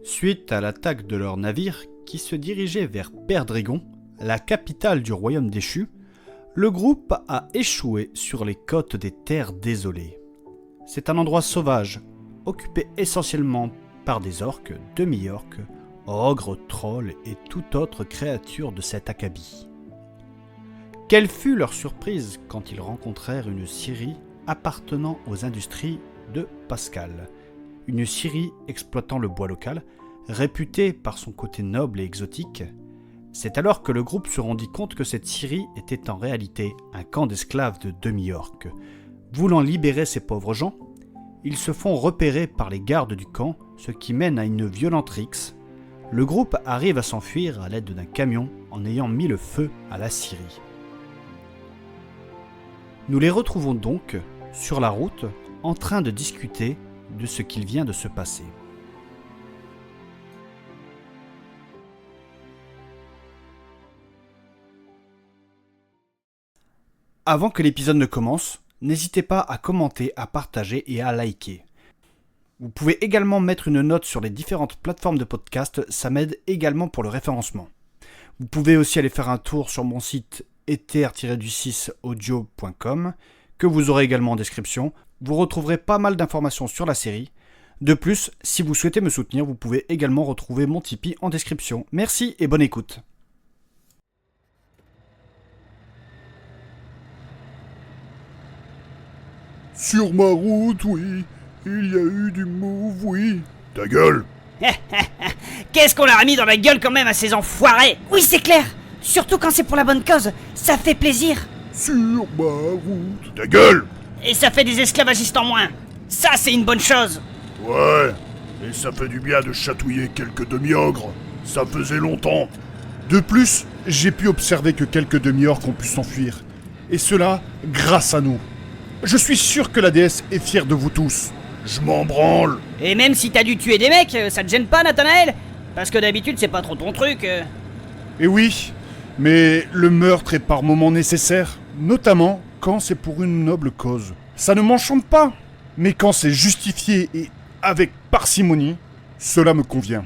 Suite à l'attaque de leur navire qui se dirigeait vers Perdrigón, la capitale du royaume déchu, le groupe a échoué sur les côtes des Terres Désolées. C'est un endroit sauvage, occupé essentiellement par des orques, demi-orques, ogres, trolls et toute autre créature de cet acabit. Quelle fut leur surprise quand ils rencontrèrent une scierie appartenant aux industries de Pascal, une scierie exploitant le bois local, réputée par son côté noble et exotique. C'est alors que le groupe se rendit compte que cette scierie était en réalité un camp d'esclaves de demi-orques. Voulant libérer ces pauvres gens, ils se font repérer par les gardes du camp, ce qui mène à une violente rixe. Le groupe arrive à s'enfuir à l'aide d'un camion en ayant mis le feu à la scierie. Nous les retrouvons donc sur la route en train de discuter de ce qu'il vient de se passer. Avant que l'épisode ne commence, n'hésitez pas à commenter, à partager et à liker. Vous pouvez également mettre une note sur les différentes plateformes de podcast, ça m'aide également pour le référencement. Vous pouvez aussi aller faire un tour sur mon site ether-6audio.com que vous aurez également en description. Vous retrouverez pas mal d'informations sur la série. De plus, si vous souhaitez me soutenir, vous pouvez également retrouver mon Tipeee en description. Merci et bonne écoute. Sur ma route, oui, il y a eu du move, oui. Ta gueule! Qu'est-ce qu'on leur a mis dans la gueule quand même à ces enfoirés? Oui, c'est clair. Surtout quand c'est pour la bonne cause, ça fait plaisir. Sur ma route. Ta gueule! Et ça fait des esclavagistes en moins. Ça, c'est une bonne chose. Ouais, et ça fait du bien de chatouiller quelques demi-ogres. Ça faisait longtemps. De plus, j'ai pu observer que quelques demi-orques ont pu s'enfuir. Et cela, grâce à nous. Je suis sûr que la déesse est fière de vous tous. Je m'en branle. Et même si t'as dû tuer des mecs, ça te gêne pas, Nathanaël? Parce que d'habitude, c'est pas trop ton truc. Et oui, mais le meurtre est par moments nécessaire, notamment quand c'est pour une noble cause. Ça ne m'enchante pas, mais quand c'est justifié et avec parcimonie, cela me convient.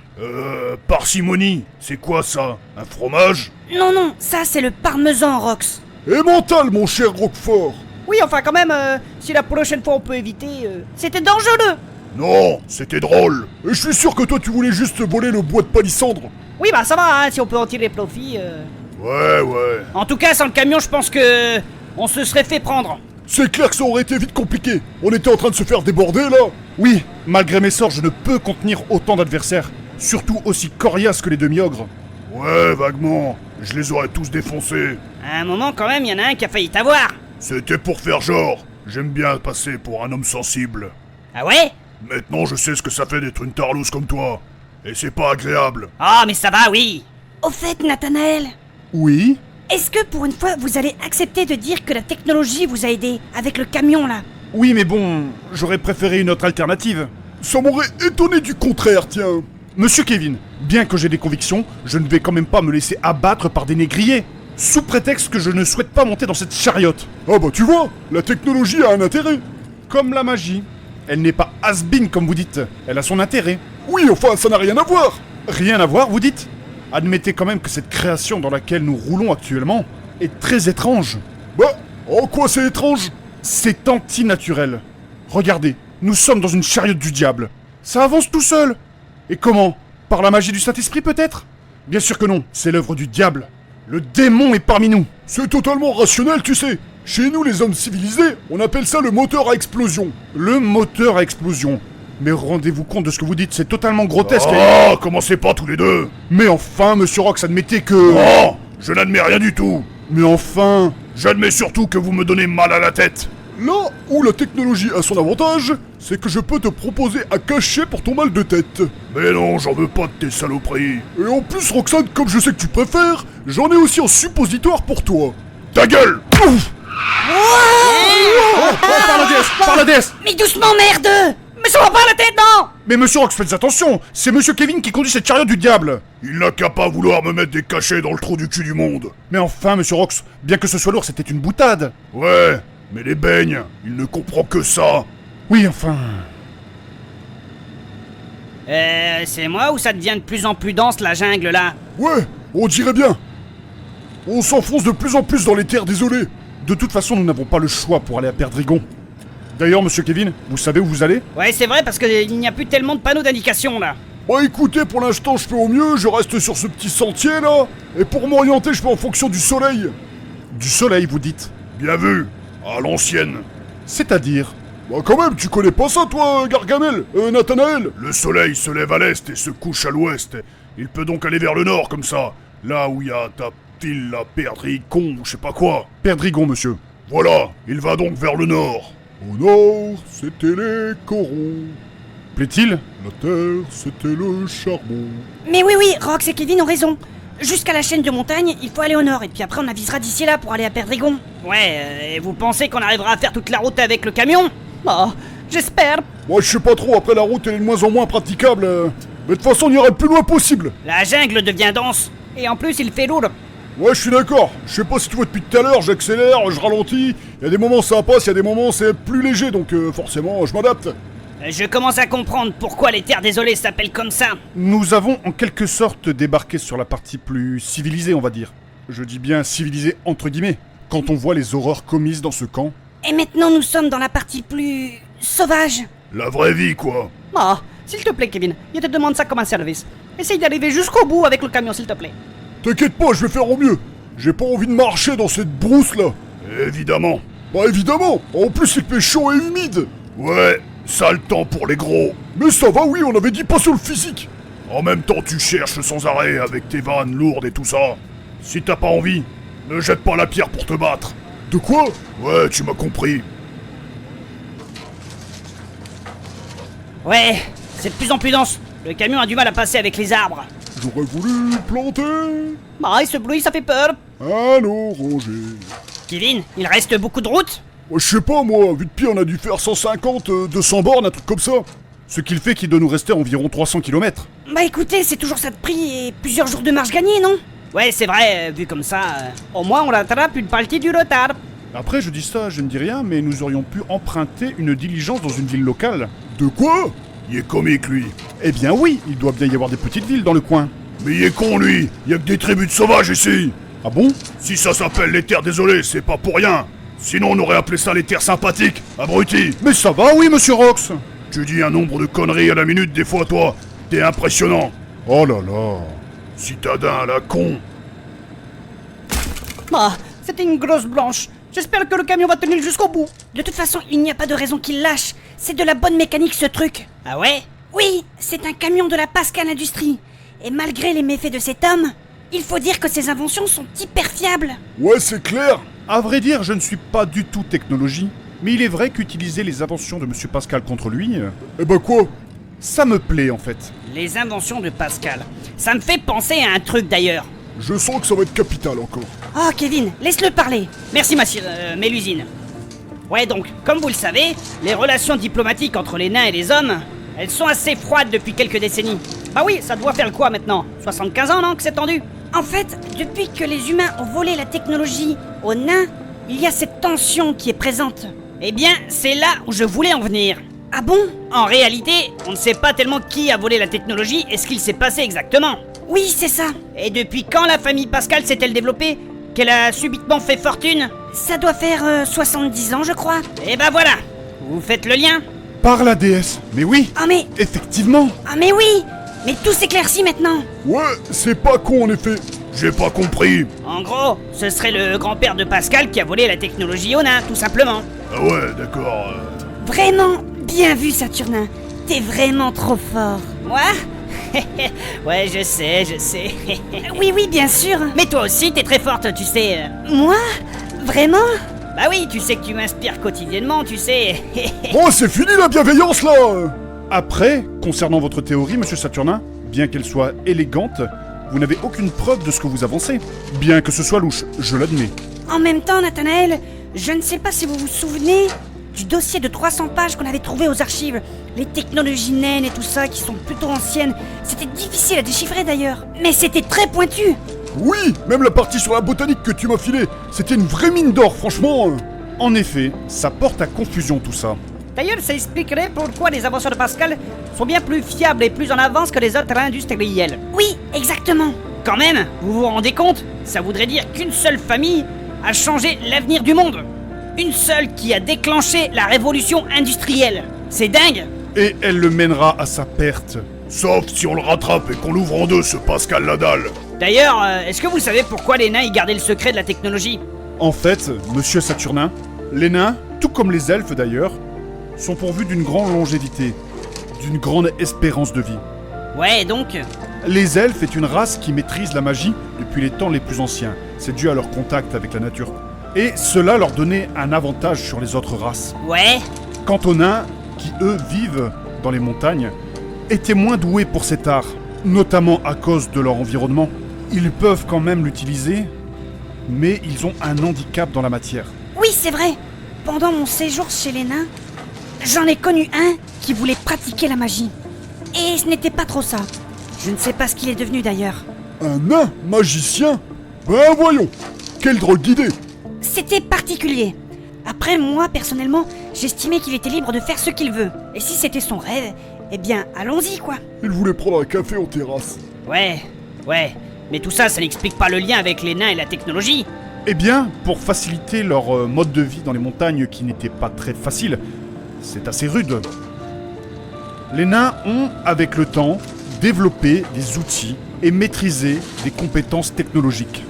Parcimonie, c'est quoi ça? Un fromage? Non, ça c'est le parmesan, Rox. Et mental, mon cher Roquefort. Oui, enfin quand même, si la prochaine fois on peut éviter... C'était dangereux. Non, c'était drôle. Et je suis sûr que toi tu voulais juste voler le bois de palissandre. Oui, bah ça va, hein, si on peut en tirer profit... Ouais. En tout cas, sans le camion, je pense que... on se serait fait prendre. C'est clair que ça aurait été vite compliqué. On était en train de se faire déborder, là. Oui, malgré mes sorts, je ne peux contenir autant d'adversaires, surtout aussi coriaces que les demi-ogres. Ouais, vaguement. Je les aurais tous défoncés. À un moment, quand même, il y en a un qui a failli t'avoir. C'était pour faire genre. J'aime bien passer pour un homme sensible. Ah ouais? Maintenant, je sais ce que ça fait d'être une tarlouse comme toi. Et c'est pas agréable. Oh, mais ça va, oui. Au fait, Nathanaël, Oui? est-ce que pour une fois vous allez accepter de dire que la technologie vous a aidé avec le camion là? Oui, mais bon, j'aurais préféré une autre alternative. Ça m'aurait étonné du contraire, tiens. Monsieur Kevin, bien que j'ai des convictions, je ne vais quand même pas me laisser abattre par des négriers, sous prétexte que je ne souhaite pas monter dans cette chariote. Ah bah tu vois, la technologie a un intérêt. Comme la magie. Elle n'est pas has-been comme vous dites, elle a son intérêt. Oui, enfin, ça n'a rien à voir. Rien à voir, vous dites? Admettez quand même que cette création dans laquelle nous roulons actuellement est très étrange. Bah, en quoi c'est étrange? C'est antinaturel. Regardez, nous sommes dans une chariote du diable. Ça avance tout seul. Et comment? Par la magie du Saint-Esprit peut-être? Bien sûr que non, c'est l'œuvre du diable. Le démon est parmi nous. C'est totalement rationnel, tu sais. Chez nous, les hommes civilisés, on appelle ça le moteur à explosion. Le moteur à explosion. Mais rendez-vous compte de ce que vous dites, c'est totalement grotesque. Oh, commencez pas tous les deux. Mais enfin, monsieur Rox, admettez que... Oh, je n'admets rien du tout. Mais enfin... J'admets surtout que vous me donnez mal à la tête. Là où la technologie a son avantage, c'est que je peux te proposer à cacher pour ton mal de tête. Mais non, j'en veux pas de tes saloperies. Et en plus, Roxane, comme je sais que tu préfères, j'en ai aussi en suppositoire pour toi. Ta gueule! Ouf! Par la déesse! Mais doucement, merde. Mais ça va pas la tête, non? Mais monsieur Rox, faites attention! C'est monsieur Kevin qui conduit cette chariote du diable! Il n'a qu'à pas vouloir me mettre des cachets dans le trou du cul du monde. Mais enfin, monsieur Rox, bien que ce soit lourd, c'était une boutade! Ouais, mais les beignes, il ne comprend que ça. Oui, enfin... C'est moi ou ça devient de plus en plus dense la jungle là? Ouais, on dirait bien. On s'enfonce de plus en plus dans les terres désolées. De toute façon, nous n'avons pas le choix pour aller à Perdrigon. D'ailleurs, monsieur Kevin, vous savez où vous allez? Ouais, c'est vrai parce qu'il n'y a plus tellement de panneaux d'indication là. Bah écoutez, pour l'instant je fais au mieux, je reste sur ce petit sentier là. Et pour m'orienter, je fais en fonction du soleil. Du soleil, vous dites? Bien vu, à l'ancienne. C'est-à-dire? Bah quand même, tu connais pas ça toi, Gargamel, Nathanaël? Le soleil se lève à l'est et se couche à l'ouest. Il peut donc aller vers le nord comme ça. Là où il y a ta ville, la Perdricon, ou je sais pas quoi. Perdrigon, monsieur. Voilà, il va donc vers le nord. Au nord, c'était les corons. Plaît-il? La terre, c'était le charbon. Mais oui, Rox et Kevin ont raison. Jusqu'à la chaîne de montagne, il faut aller au nord, et puis après on avisera d'ici là pour aller à Perdrigon. Ouais, et vous pensez qu'on arrivera à faire toute la route avec le camion? Oh, j'espère. Moi je sais pas trop, après la route elle est de moins en moins praticable. Mais de toute façon on ira le plus loin possible. La jungle devient dense, et en plus il fait lourd. Ouais, je suis d'accord. Je sais pas si tu vois depuis tout à l'heure, j'accélère, je ralentis. Il y a des moments ça passe, il y a des moments c'est plus léger, donc forcément je m'adapte. Je commence à comprendre pourquoi les terres désolées s'appellent comme ça. Nous avons en quelque sorte débarqué sur la partie plus civilisée, on va dire. Je dis bien civilisée entre guillemets, quand on voit les horreurs commises dans ce camp. Et maintenant nous sommes dans la partie plus... sauvage. La vraie vie quoi. Oh, s'il te plaît Kevin, je te demande ça comme un service. Essaye d'arriver jusqu'au bout avec le camion s'il te plaît. T'inquiète pas, je vais faire au mieux. J'ai pas envie de marcher dans cette brousse là. Évidemment. Bah évidemment. En plus il fait chaud et humide. Ouais, sale temps pour les gros. Mais ça va, oui, on avait dit pas sur le physique. En même temps tu cherches sans arrêt avec tes vannes lourdes et tout ça. Si t'as pas envie, ne jette pas la pierre pour te battre. De quoi? Ouais, tu m'as compris. Ouais, c'est de plus en plus dense. Le camion a du mal à passer avec les arbres. J'aurais voulu planter Bah, et ce bruit, ça fait peur. un oranger. Kevin, il reste beaucoup de route? Ouais, je sais pas moi, vu de pied on a dû faire 150, 200 bornes, un truc comme ça. Ce qu'il fait qu'il doit nous rester environ 300 km. Bah écoutez, c'est toujours ça de prix et plusieurs jours de marche gagnée, non? Ouais, c'est vrai, vu comme ça, au moins on rattrape une partie du retard. Après, je dis ça, je ne dis rien, mais nous aurions pu emprunter une diligence dans une ville locale. De quoi? Il est comique lui. Eh bien oui, il doit bien y avoir des petites villes dans le coin. Mais il est con lui, y a que des tribus de sauvages ici. Ah bon? Si ça s'appelle les terres désolées, c'est pas pour rien. Sinon on aurait appelé ça les terres sympathiques, abruti. Mais ça va, oui, monsieur Rox. Tu dis un nombre de conneries à la minute des fois toi, t'es impressionnant. Oh là là. Citadin à la con. Ah, c'était une grosse blanche. J'espère que le camion va tenir jusqu'au bout. De toute façon, il n'y a pas de raison qu'il lâche. C'est de la bonne mécanique ce truc. Ah ouais? Oui, c'est un camion de la Pascal Industries. Et malgré les méfaits de cet homme, il faut dire que ses inventions sont hyper fiables. Ouais, c'est clair. À vrai dire, je ne suis pas du tout technologie. Mais il est vrai qu'utiliser les inventions de monsieur Pascal contre lui, Eh bah quoi? ça me plaît en fait. Les inventions de Pascal. Ça me fait penser à un truc d'ailleurs. Je sens que ça va être capital encore. Oh Kevin, laisse-le parler. Merci Mélusine. Ouais donc, comme vous le savez, les relations diplomatiques entre les nains et les hommes, elles sont assez froides depuis quelques décennies. Bah oui, ça doit faire quoi maintenant? 75 ans non que c'est tendu? En fait, depuis que les humains ont volé la technologie aux nains, il y a cette tension qui est présente. Eh bien, c'est là où je voulais en venir. Ah bon? En réalité, on ne sait pas tellement qui a volé la technologie et ce qu'il s'est passé exactement. Oui, c'est ça. Et depuis quand la famille Pascal s'est-elle développée? Qu'elle a subitement fait fortune? Ça doit faire 70 ans, je crois. Et ben voilà, vous faites le lien? Par la déesse. Mais oui, Ah mais... effectivement. Ah mais oui! Mais tout s'éclaircit maintenant. Ouais, c'est pas con en effet. J'ai pas compris. En gros, ce serait le grand-père de Pascal qui a volé la technologie aux nains, tout simplement. Ah ouais, d'accord. Vraiment bien vu, Saturnin. T'es vraiment trop fort. Moi? Ouais, je sais. Oui, bien sûr. Mais toi aussi, t'es très forte, tu sais. Moi? Vraiment? Bah oui, tu sais que tu m'inspires quotidiennement, tu sais. Bon, c'est fini la bienveillance là. Après, concernant votre théorie, monsieur Saturnin, bien qu'elle soit élégante, vous n'avez aucune preuve de ce que vous avancez. Bien que ce soit louche, je l'admets. En même temps, Nathanaël, je ne sais pas si vous vous souvenez du dossier de 300 pages qu'on avait trouvé aux archives. Les technologies naines et tout ça qui sont plutôt anciennes. C'était difficile à déchiffrer d'ailleurs. Mais c'était très pointu. Oui, même la partie sur la botanique que tu m'as filée, c'était une vraie mine d'or, franchement. En effet, ça porte à confusion tout ça. D'ailleurs, ça expliquerait pourquoi les inventions de Pascal sont bien plus fiables et plus en avance que les autres industriels. Oui, exactement. Quand même, vous vous rendez compte? Ça voudrait dire qu'une seule famille a changé l'avenir du monde. Une seule qui a déclenché la révolution industrielle. C'est dingue! Et elle le mènera à sa perte. Sauf si on le rattrape et qu'on l'ouvre en deux, ce Pascal Nadal. D'ailleurs, est-ce que vous savez pourquoi les nains y gardaient le secret de la technologie? En fait, monsieur Saturnin, les nains, tout comme les elfes d'ailleurs, sont pourvus d'une grande longévité, d'une grande espérance de vie. Ouais, donc... Les elfes est une race qui maîtrise la magie depuis les temps les plus anciens. C'est dû à leur contact avec la nature. Et cela leur donnait un avantage sur les autres races. Ouais. Quant aux nains, qui eux vivent dans les montagnes, étaient moins doués pour cet art, notamment à cause de leur environnement. Ils peuvent quand même l'utiliser, mais ils ont un handicap dans la matière. Oui, c'est vrai. Pendant mon séjour chez les nains, j'en ai connu un qui voulait pratiquer la magie. Et ce n'était pas trop ça. Je ne sais pas ce qu'il est devenu d'ailleurs. Un nain magicien? Ben voyons, quelle drôle d'idée. C'était particulier. Après, moi, personnellement, j'estimais qu'il était libre de faire ce qu'il veut. Et si c'était son rêve, eh bien, allons-y, quoi. Il voulait prendre un café en terrasse. Ouais. Mais tout ça, ça n'explique pas le lien avec les nains et la technologie. Eh bien, pour faciliter leur mode de vie dans les montagnes qui n'était pas très facile, c'est assez rude. Les nains ont, avec le temps, développé des outils et maîtrisé des compétences technologiques.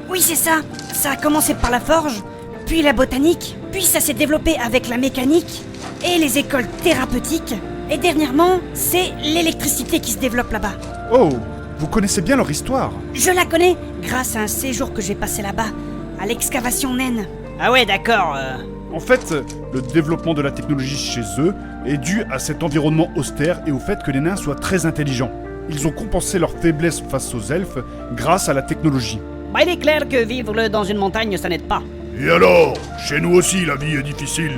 Oui, c'est ça. Ça a commencé par la forge, puis la botanique, puis ça s'est développé avec la mécanique et les écoles thérapeutiques. Et dernièrement, c'est l'électricité qui se développe là-bas. Oh, vous connaissez bien leur histoire. Je la connais grâce à un séjour que j'ai passé là-bas, à l'excavation naine. Ah ouais, d'accord. En fait, le développement de la technologie chez eux est dû à cet environnement austère et au fait que les nains soient très intelligents. Ils ont compensé leur faiblesse face aux elfes grâce à la technologie. Bah, il est clair que vivre dans une montagne, ça n'aide pas. Et alors? Chez nous aussi, la vie est difficile.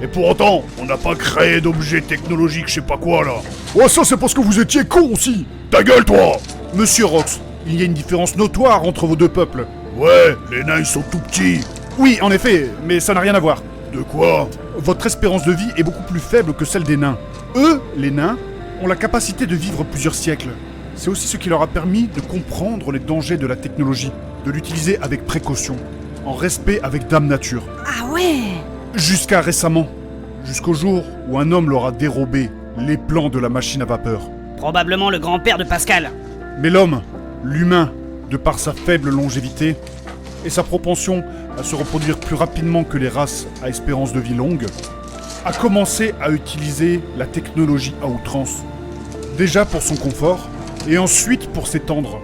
Et pour autant, on n'a pas créé d'objets technologiques je sais pas quoi, là. Oh, ça, c'est parce que vous étiez con aussi. Ta gueule, toi. Monsieur Rox, il y a une différence notoire entre vos deux peuples. Ouais, les nains, ils sont tout petits. Oui, en effet, mais ça n'a rien à voir. De quoi? Votre espérance de vie est beaucoup plus faible que celle des nains. Eux, les nains, ont la capacité de vivre plusieurs siècles. C'est aussi ce qui leur a permis de comprendre les dangers de la technologie, de l'utiliser avec précaution, en respect avec Dame Nature. Ah ouais. Jusqu'à récemment, jusqu'au jour où un homme leur a dérobé les plans de la machine à vapeur. Probablement le grand-père de Pascal. Mais l'homme, l'humain, de par sa faible longévité et sa propension à se reproduire plus rapidement que les races à espérance de vie longue, a commencé à utiliser la technologie à outrance. Déjà pour son confort, et ensuite pour s'étendre.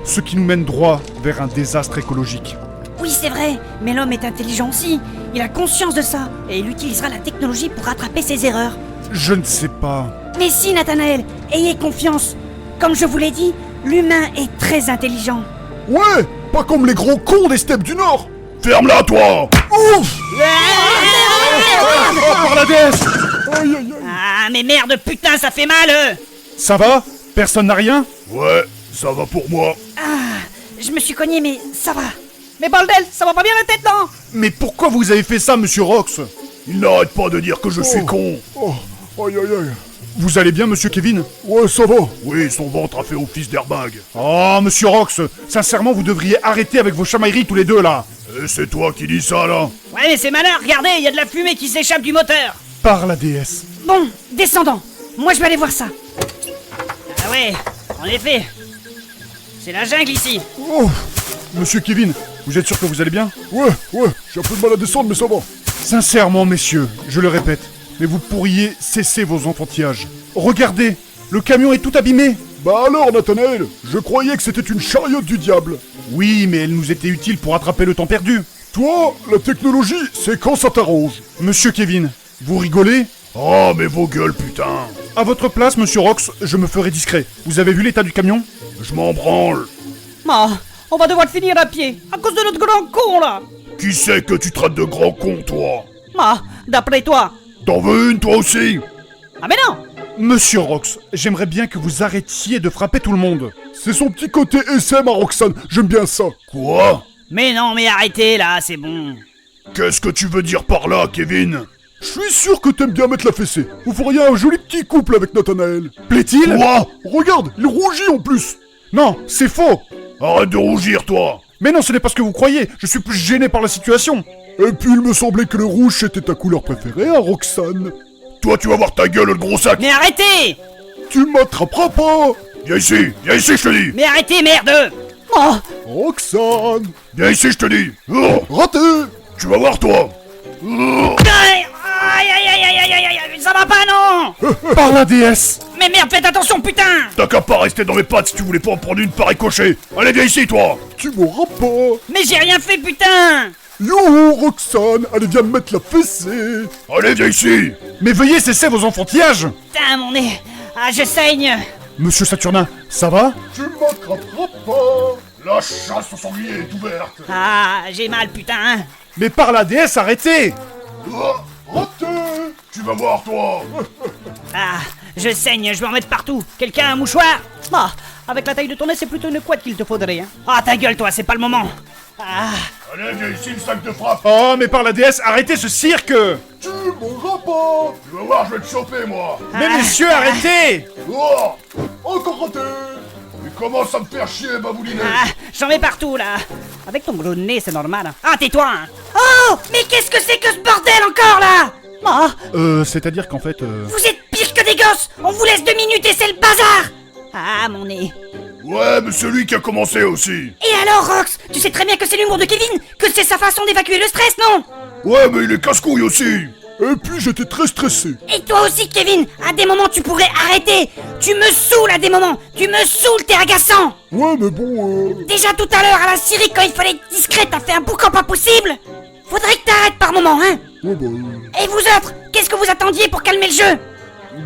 Ce qui nous mène droit vers un désastre écologique. Oui, c'est vrai, mais l'homme est intelligent aussi. Il a conscience de ça, et il utilisera la technologie pour rattraper ses erreurs. Je ne sais pas. Mais si, Nathanaël, ayez confiance. Comme je vous l'ai dit, l'humain est très intelligent. Ouais, pas comme les gros cons des steppes du Nord. Ferme-la, toi. Ouf. Par la déesse! Aïe, aïe, aïe. Ah, mais merde, putain, ça fait mal. Ça va? Personne n'a rien? Ouais, ça va pour moi. Je me suis cogné, mais ça va. Mais bordel, ça va pas bien la tête, non? Mais pourquoi vous avez fait ça, monsieur Rox? Il n'arrête pas de dire que je suis con. Oh, aïe, aïe, aïe. Vous allez bien, monsieur Kevin? Ouais, ça va. Oui, son ventre a fait office d'airbag. Oh, monsieur Rox, sincèrement, vous devriez arrêter avec vos chamailleries tous les deux, là. Et c'est toi qui dis ça, là? Ouais, mais c'est malin, regardez, il y a de la fumée qui s'échappe du moteur. Par la déesse. Bon, descendons. Moi, je vais aller voir ça. Ah ouais, en effet. C'est la jungle ici. Oh, Monsieur Kevin, vous êtes sûr que vous allez bien? ouais, j'ai un peu de mal à descendre, mais ça va. Sincèrement, messieurs, je le répète, mais vous pourriez cesser vos enfantillages. Regardez, le camion est tout abîmé. Bah alors, Nathanaël, je croyais que c'était une chariote du diable. Oui, mais elle nous était utile pour attraper le temps perdu. Toi, la technologie, c'est quand ça t'arrange. Monsieur Kevin, vous rigolez? Oh, mais vos gueules, putain. À votre place, monsieur Rox, je me ferai discret. Vous avez vu l'état du camion? Je m'en branle. Ah, on va devoir le finir à pied, à cause de notre grand con, là. Qui c'est que tu traites de grand con, toi? Ah, d'après toi. T'en veux une, toi aussi? Ah mais non. Monsieur Rox, j'aimerais bien que vous arrêtiez de frapper tout le monde. C'est son petit côté SM à Roxane, j'aime bien ça. Quoi? Mais non, mais arrêtez, là, c'est bon. Qu'est-ce que tu veux dire par là, Kevin? Je suis sûr que t'aimes bien mettre la fessée. Vous feriez un joli petit couple avec Nathanaël. Plaît-il? Quoi? Regarde, il rougit en plus. Non, c'est faux. Arrête de rougir, toi. Mais non, ce n'est pas ce que vous croyez. Je suis plus gêné par la situation. Et puis il me semblait que le rouge c'était ta couleur préférée, hein, Roxane. Toi, tu vas voir ta gueule, le gros sac. Mais arrêtez! Tu m'attraperas pas. Viens ici, je te dis. Mais arrêtez, merde! Oh! Roxane. Viens ici, je te dis. Oh, Raté. tu vas voir, toi. Oh. Aïe, aïe, aïe, aïe, aïe, aïe, aïe, ça va pas, non! Par la déesse. Mais merde, faites attention, putain! T'as qu'à pas rester dans mes pattes si tu voulais pas en prendre une par ricochet. Allez, viens ici, toi. Tu m'auras pas. Mais j'ai rien fait, putain! Youhou, Roxane. Allez, viens me mettre la fessée. Allez, viens ici. Mais veuillez cesser vos enfantillages. Putain, mon nez! Ah, je saigne! Monsieur Saturnin, ça va? Tu m'attraperas pas. La chasse au sanglier est ouverte. Ah, j'ai mal, putain! Mais par la déesse, arrêtez. Oh, Raté. tu vas voir, toi. Ah, je saigne, je vais en mettre partout. Quelqu'un a un mouchoir? Ah, avec la taille de ton nez, c'est plutôt une couette qu'il te faudrait, hein. Ah, ta gueule, toi, c'est pas le moment. Ah, Allez, viens ici, le sac de frappe. Oh, mais par la déesse, arrêtez ce cirque. Tu m'auras pas. Tu vas voir, je vais te choper, moi. Mais messieurs, arrêtez. Oh, Encore raté. il commence à me faire chier, baboulinet. ah, j'en mets partout, là. Avec ton gros nez, c'est normal. Hein. Ah, tais-toi, hein. Oh, mais qu'est-ce que c'est que ce bordel encore là? Ah, C'est-à-dire qu'en fait, Vous êtes pire que des gosses. On vous laisse 2 minutes et c'est le bazar. ah, mon nez. Ouais, mais c'est lui qui a commencé aussi. Et alors, Rox, tu sais très bien que c'est l'humour de Kevin, que c'est sa façon d'évacuer le stress, non? Ouais, mais il est casse-couille aussi. Et puis j'étais très stressé. Et toi aussi, Kevin, à des moments tu pourrais arrêter. Tu me saoules à des moments. Tu me saoules, t'es agaçant. Ouais, mais bon, Déjà tout à l'heure, à la Syrie, quand il fallait être discret, t'as fait un boucan pas possible. Faudrait que t'arrêtes par moment, hein. Ouais, bah, Et vous autres, qu'est-ce que vous attendiez pour calmer le jeu?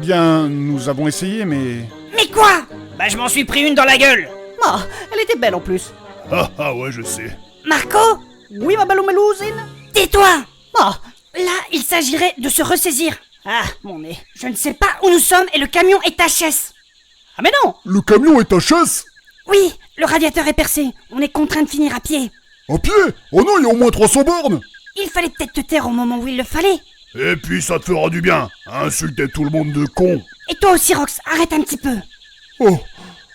bien, nous avons essayé, mais... Mais quoi? Bah, je m'en suis pris une dans la gueule. Ah, elle était belle en plus. Ah, ouais, je sais. Marco? Oui, ma belle Mélusine. Tais-toi. Ah, Là, il s'agirait de se ressaisir. ah, mon nez. Je ne sais pas où nous sommes et le camion est HS. Ah, mais non. le camion est HS. Oui, le radiateur est percé. On est contraint de finir à pied. À pied. Oh non, il y a au moins 300 bornes. Il fallait peut-être te taire au moment où il le fallait. Et puis ça te fera du bien. Insulter tout le monde de con. Et toi aussi, Rox, arrête un petit peu. Oh,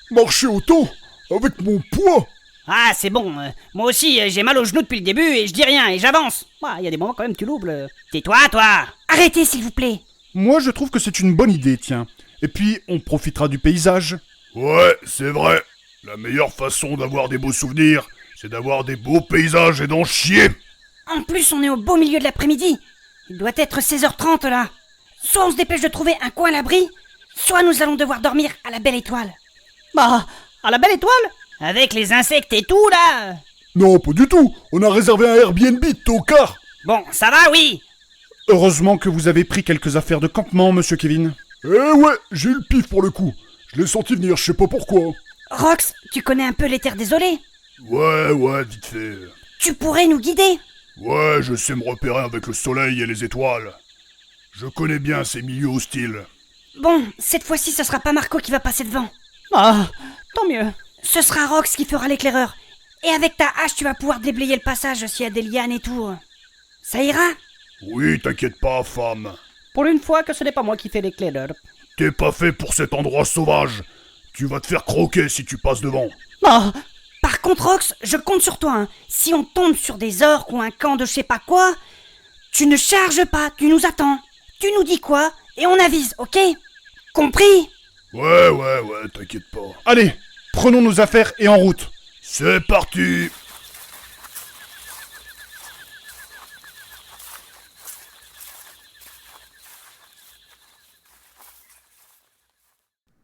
marcher autant avec mon poids. Ah, c'est bon. Moi aussi, j'ai mal au genou depuis le début et je dis rien et j'avance. Ah, il y a des moments quand même, tu l'oubles. Tais-toi, toi. Arrêtez, s'il vous plaît. Moi, je trouve que c'est une bonne idée, tiens. Et puis, on profitera du paysage. Ouais, c'est vrai. La meilleure façon d'avoir des beaux souvenirs, c'est d'avoir des beaux paysages et d'en chier. En plus, on est au beau milieu de l'après-midi. Il doit être 16h30 là. Soit on se dépêche de trouver un coin à l'abri, soit nous allons devoir dormir à la belle étoile. Bah, à la belle étoile. Avec les insectes et tout, là. Non, pas du tout. On a réservé un Airbnb tocard. Bon, ça va, oui. Heureusement que vous avez pris quelques affaires de campement, monsieur Kevin. Eh ouais, j'ai eu le pif pour le coup. Je l'ai senti venir, je sais pas pourquoi. Rox, tu connais un peu les terres désolées. Ouais, vite fait. Tu pourrais nous guider. Ouais, je sais me repérer avec le soleil et les étoiles. Je connais bien ces milieux hostiles. Bon, cette fois-ci, ce sera pas Marco qui va passer devant. Ah, tant mieux. Ce sera Rox qui fera l'éclaireur. Et avec ta hache, tu vas pouvoir déblayer le passage s'il y a des lianes et tout. Ça ira? Oui, t'inquiète pas, femme. Pour une fois que ce n'est pas moi qui fais l'éclaireur. T'es pas fait pour cet endroit sauvage. Tu vas te faire croquer si tu passes devant. Ah, Par contre, Rox, je compte sur toi. Hein. Si on tombe sur des orques ou un camp de je sais pas quoi, tu ne charges pas, tu nous attends. Tu nous dis quoi et on avise, ok? Compris? Ouais, t'inquiète pas. Allez, prenons nos affaires et en route. C'est parti.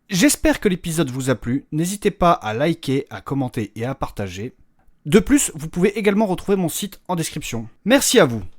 J'espère que l'épisode vous a plu, n'hésitez pas à liker, à commenter et à partager. De plus, vous pouvez également retrouver mon site en description. Merci à vous.